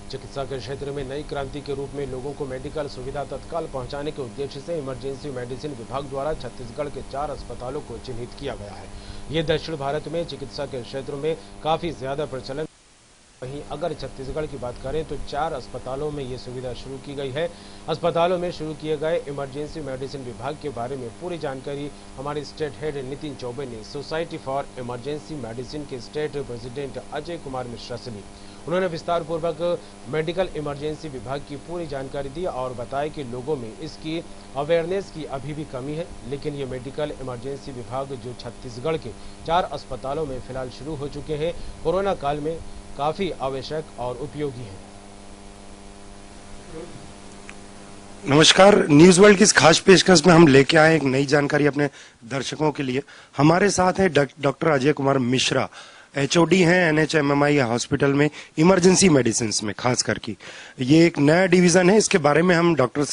चिकित्सा के क्षेत्र में नई क्रांति के रूप में लोगों को मेडिकल सुविधा तत्काल पहुंचाने के उद्देश्य से इमरजेंसी मेडिसिन विभाग द्वारा छत्तीसगढ़ के 4 अस्पतालों को चिन्हित किया गया है। ये दक्षिण भारत में चिकित्सा के क्षेत्र में काफी ज्यादा प्रचलन। वहीं अगर छत्तीसगढ़ की बात करें तो 4 अस्पतालों में ये सुविधा शुरू की गई है। अस्पतालों में शुरू किए गए इमरजेंसी मेडिसिन विभाग के बारे में पूरी जानकारी हमारे स्टेट हेड नितिन चौबे ने सोसाइटी फॉर इमरजेंसी मेडिसिन के स्टेट प्रेसिडेंट अजय कुमार मिश्रा से ली। उन्होंने विस्तार पूर्वक मेडिकल इमरजेंसी विभाग की पूरी जानकारी दी और बताया कि लोगों में इसकी अवेयरनेस की अभी भी कमी है, लेकिन ये मेडिकल इमरजेंसी विभाग जो छत्तीसगढ़ के 4 अस्पतालों में फिलहाल शुरू हो चुके हैं, कोरोना काल में काफी आवश्यक और उपयोगी है। नमस्कार, न्यूज वर्ल्ड की इस खास पेशकश में हम लेके आए एक नई जानकारी अपने दर्शकों के लिए। हमारे साथ हैं डॉक्टर अजय कुमार मिश्रा, HOD हैं NHMMI हॉस्पिटल में इमरजेंसी मेडिसिन में खास करके। ये एक नया डिवीजन है, इसके बारे में हम डॉक्टर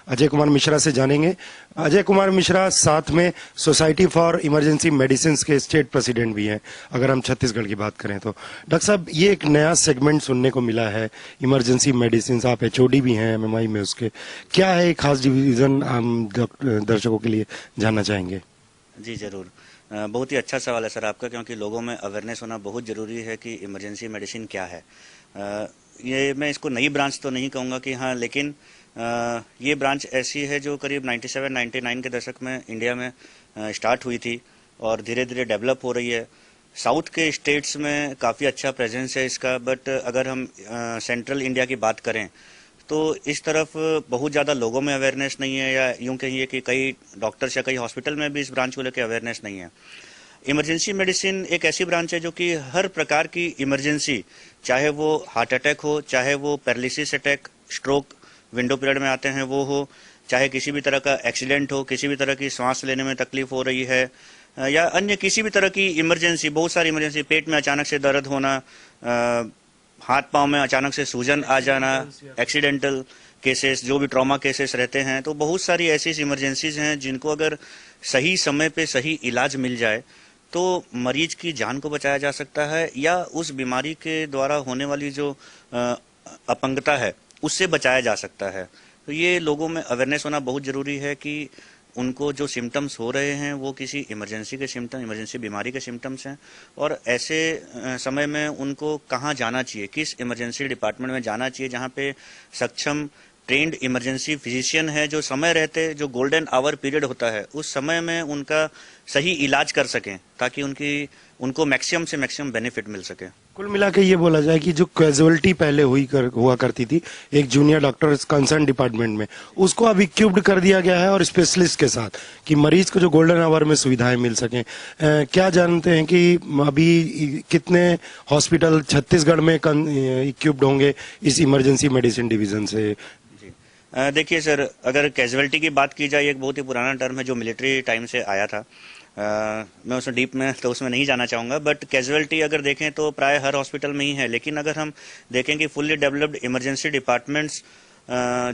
अजय कुमार मिश्रा से जानेंगे। अजय कुमार मिश्रा साथ में सोसाइटी फॉर इमरजेंसी मेडिसिन के स्टेट प्रेसिडेंट भी हैं, अगर हम छत्तीसगढ़ की बात करें तो। डॉक्टर साहब, ये एक नया सेगमेंट सुनने को मिला है, इमरजेंसी मेडिसिन। आप HOD भी हैं MMI में, उसके क्या है खास डिवीजन, हम दर्शकों के लिए जानना चाहेंगे। जी जरूर, बहुत ही अच्छा सवाल है सर आपका, क्योंकि लोगों में अवेयरनेस होना बहुत ज़रूरी है कि इमरजेंसी मेडिसिन क्या है। ये मैं इसको नई ब्रांच तो नहीं कहूँगा कि हाँ, लेकिन ये ब्रांच ऐसी है जो करीब 97-99 के दशक में इंडिया में स्टार्ट हुई थी और धीरे धीरे डेवलप हो रही है। साउथ के स्टेट्स में काफ़ी अच्छा प्रेजेंस है इसका, बट अगर हम सेंट्रल इंडिया की बात करें तो इस तरफ बहुत ज़्यादा लोगों में अवेयरनेस नहीं है, या यूं कहिए कि कई डॉक्टर्स या कई हॉस्पिटल में भी इस ब्रांच को लेकर अवेयरनेस नहीं है। इमरजेंसी मेडिसिन एक ऐसी ब्रांच है जो कि हर प्रकार की इमरजेंसी, चाहे वो हार्ट अटैक हो, चाहे वो paralysis attack, stroke window period में आते हैं वो हो, चाहे किसी भी तरह का एक्सीडेंट हो, किसी भी तरह की सांस लेने में तकलीफ हो रही है, या अन्य किसी भी तरह की इमरजेंसी, बहुत सारी इमरजेंसी, पेट में अचानक से दर्द होना, हाथ पांव में अचानक से सूजन आ जाना, एक्सीडेंटल केसेस, जो भी ट्रॉमा केसेस रहते हैं, तो बहुत सारी ऐसी इमरजेंसीज हैं जिनको अगर सही समय पे सही इलाज मिल जाए तो मरीज की जान को बचाया जा सकता है, या उस बीमारी के द्वारा होने वाली जो अपंगता है उससे बचाया जा सकता है। तो ये लोगों में अवेयरनेस होना बहुत जरूरी है कि उनको जो सिम्टम्स हो रहे हैं वो किसी इमरजेंसी के सिम्टम, इमरजेंसी बीमारी के सिम्टम्स हैं, और ऐसे समय में उनको कहाँ जाना चाहिए, किस इमरजेंसी डिपार्टमेंट में जाना चाहिए जहाँ पे सक्षम ट्रेंड इमरजेंसी फिजिशियन है, जो समय रहते, जो गोल्डन आवर पीरियड होता है उस समय में उनका सही इलाज कर सकें, ताकि उनको मैक्सिमम से मैक्सिमम बेनिफिट मिल सके। कुल मिला के ये बोला जाए कि जो कैजुअलिटी पहले हुआ करती थी एक जूनियर डॉक्टर कंसर्न डिपार्टमेंट में, उसको अब इक्विप्ड कर दिया गया है और स्पेशलिस्ट के साथ, कि मरीज को जो गोल्डन आवर में सुविधाएं मिल सकें। क्या जानते हैं कि अभी कितने हॉस्पिटल छत्तीसगढ़ में इक्विप्ड होंगे इस इमरजेंसी मेडिसिन डिवीजन से? देखिए सर, अगर कैजुअलिटी की बात की जाए, एक बहुत ही पुराना टर्म है जो मिलिट्री टाइम से आया था। मैं उसमें डीप में तो उसमें नहीं जाना चाहूँगा, बट कैजुअलिटी अगर देखें तो प्राय हर हॉस्पिटल में ही है। लेकिन अगर हम देखें कि फुल्ली डेवलप्ड इमरजेंसी डिपार्टमेंट्स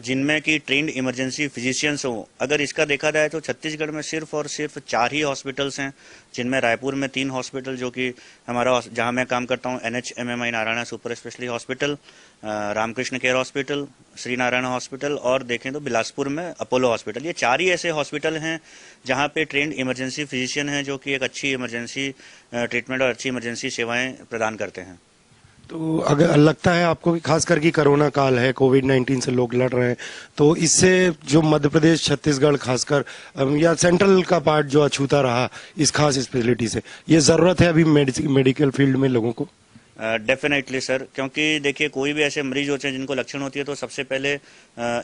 जिनमें कि ट्रेंड इमरजेंसी फिजिशियंस हो, अगर इसका देखा जाए तो छत्तीसगढ़ में सिर्फ और सिर्फ 4 ही हॉस्पिटल्स हैं, जिनमें रायपुर में 3 हॉस्पिटल, जो कि हमारा जहां मैं काम करता हूं NHMMI Narayana super speciality hospital, Ramakrishna care hospital, Shri Narayana hospital, और देखें तो बिलासपुर में अपोलो हॉस्पिटल। ये 4 ही ऐसे हॉस्पिटल हैं जहाँ पे ट्रेंड इमरजेंसी फिजिशियन हैं जो कि एक अच्छी इमरजेंसी ट्रीटमेंट और अच्छी इमरजेंसी सेवाएं प्रदान करते हैं। तो अगर लगता है आपको कि खास करके कोरोना काल है, कोविड-19 से लोग लड़ रहे हैं, तो इससे जो मध्य प्रदेश, छत्तीसगढ़ खासकर, या सेंट्रल का पार्ट जो अछूता रहा इस खास स्पेशलिटी से, ये जरूरत है अभी मेडिकल फील्ड में लोगों को? डेफिनेटली सर, क्योंकि देखिए कोई भी ऐसे मरीज होते हैं जिनको लक्षण होती है तो सबसे पहले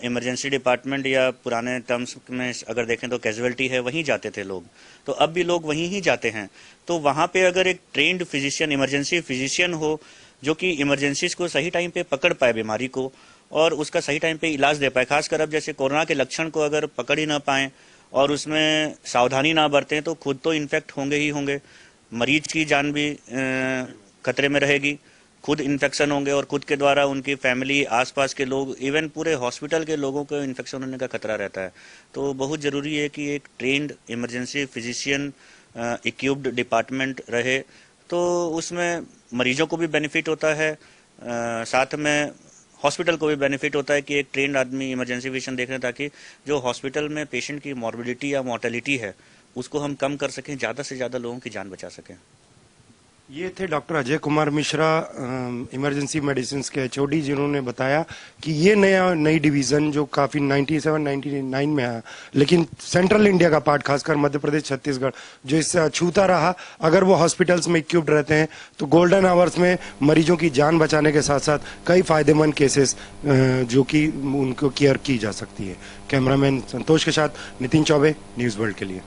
इमरजेंसी डिपार्टमेंट, या पुराने टर्म्स में अगर देखें तो कैजुअलिटी है, वहीं जाते थे लोग, तो अब भी लोग वहीं ही जाते हैं। तो वहाँ पे अगर एक ट्रेंड फिजिशियन, इमरजेंसी फिजिशियन हो जो कि इमरजेंसीज को सही टाइम पे पकड़ पाए बीमारी को, और उसका सही टाइम पे इलाज दे पाए, खासकर अब जैसे कोरोना के लक्षण को अगर पकड़ ही ना पाए और उसमें सावधानी ना बरतें तो खुद तो इन्फेक्ट होंगे ही होंगे, मरीज की जान भी खतरे में रहेगी, खुद इन्फेक्शन होंगे और खुद के द्वारा उनकी फैमिली, आसपास के लोग, इवन पूरे हॉस्पिटल के लोगों को इन्फेक्शन होने का खतरा रहता है। तो बहुत ज़रूरी है कि एक trend emergency physician equipped department रहे, तो उसमें मरीजों को भी बेनिफिट होता है, साथ में हॉस्पिटल को भी बेनिफिट होता है कि एक ट्रेंड आदमी इमरजेंसी फिजिशियन देख रहे हैं, ताकि जो हॉस्पिटल में पेशेंट की मॉर्बिडिटी या मोर्टेलिटी है उसको हम कम कर सकें, ज़्यादा से ज़्यादा लोगों की जान बचा सकें। ये थे doctor Ajay Kumar Mishra, emergency medicine के एचओडी, जिन्होंने बताया कि ये नई डिवीजन जो काफी 97-99 में आया, लेकिन सेंट्रल इंडिया का पार्ट, खासकर मध्य प्रदेश, छत्तीसगढ़, जो इससे अछूता रहा, अगर वो हॉस्पिटल्स में इक्विप्ड रहते हैं तो गोल्डन आवर्स में मरीजों की जान बचाने के साथ साथ कई फायदेमंद केसेस जो कि उनको केयर की जा सकती है। कैमरामैन संतोष के साथ नितिन चौबे, न्यूज वर्ल्ड के लिए।